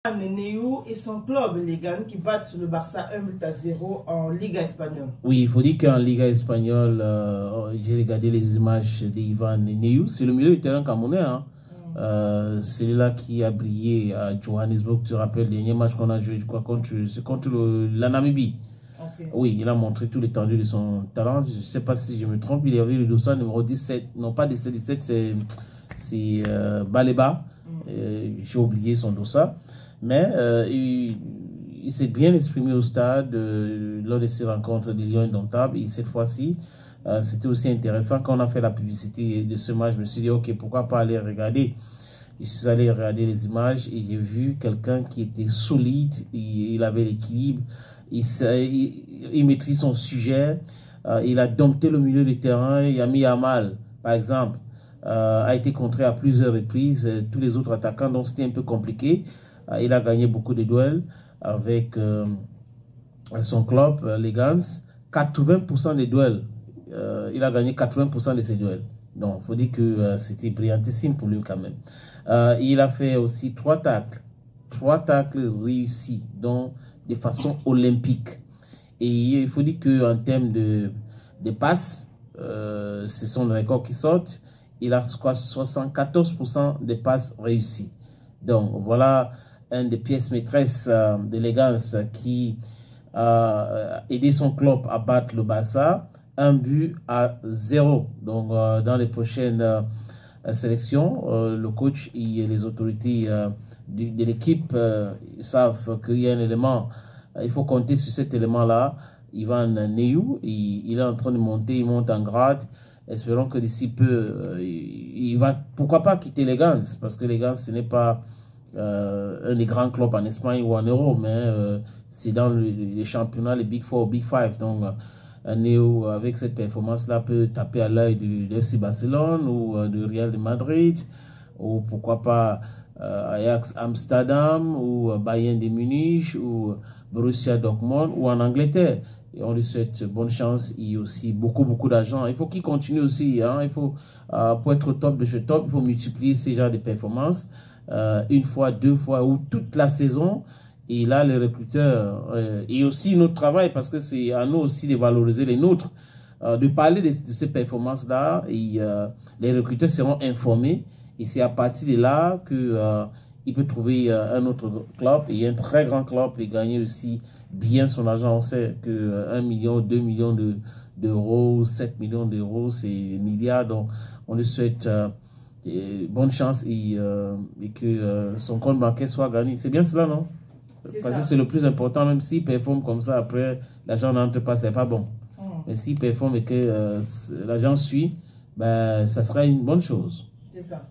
Neyou et son club, les Gans, qui battent le Barça 1-0 en Liga espagnole. Oui, il faut dire qu'en Liga espagnole, j'ai regardé les images d'Ivan Neyou. C'est le milieu du terrain camerounais. Hein. Celui-là qui a brillé à Johannesburg. Tu te rappelles, le dernier match qu'on a joué, je crois, contre la Namibie. Okay. Oui, il a montré tout l'étendue de son talent. Je ne sais pas si je me trompe, il y avait le dossard numéro 17. Non, pas 17, c'est Baleba. J'ai oublié son dossard. Mais il s'est bien exprimé au stade lors de ces rencontres des Lions indomptables. Et cette fois-ci, c'était aussi intéressant. Quand on a fait la publicité de ce match, je me suis dit, ok, pourquoi pas aller regarder. Je suis allé regarder les images et j'ai vu quelqu'un qui était solide. Il avait l'équilibre. Il maîtrise son sujet. Il a dompté le milieu du terrain. Il a mis à mal, par exemple, a été contré à plusieurs reprises. Tous les autres attaquants, donc c'était un peu compliqué. Il a gagné beaucoup de duels avec son club, les Gans. 80% des duels. Il a gagné 80% de ses duels. Donc, il faut dire que c'était brillantissime pour lui quand même. Il a fait aussi 3 tacles. 3 tacles réussis, donc de façon olympique. Et il faut dire qu'en termes de passes, ce sont les records qui sortent. Il a 74% de passes réussies. Donc, voilà une des pièces maîtresses de l'élégance qui a aidé son club à battre le Barça. 1-0. Donc, dans les prochaines sélections, le coach et les autorités de l'équipe savent qu'il y a un élément. Il faut compter sur cet élément-là. Ivan Neyou, il est en train de monter, il monte en grade. Espérons que d'ici peu, il va, pourquoi pas quitter les Gans, parce que les Gans, ce n'est pas un des grands clubs en Espagne ou en Europe, mais c'est dans les championnats, les Big Four, Big Five. Donc, Neyou, avec cette performance-là, peut taper à l'œil de FC Barcelone ou de Real de Madrid, ou pourquoi pas Ajax Amsterdam, ou Bayern de Munich, ou Borussia Dortmund, ou en Angleterre. Et on lui souhaite bonne chance et aussi beaucoup d'argent. Il faut qu'il continue aussi. Hein. Il faut, pour être au top de ce top, il faut multiplier ces genres de performances. Une fois, 2 fois ou toute la saison. Et là, les recruteurs, et aussi notre travail, parce que c'est à nous aussi de valoriser les nôtres, de parler de ces performances-là. Et les recruteurs seront informés. Et c'est à partir de là qu'il peut trouver un autre club et un très grand club et gagner aussi bien son argent. On sait que 1 million, 2 millions d'euros, 7 millions d'euros, c'est milliards. Donc, on lui souhaite bonne chance et que son compte bancaire soit gagné. C'est bien cela, non? Parce que c'est le plus important, même s'il performe comme ça, après, l'argent n'entre pas, c'est pas bon. Mais s'il performe et que l'argent suit, ben, ça sera une bonne chose. C'est ça.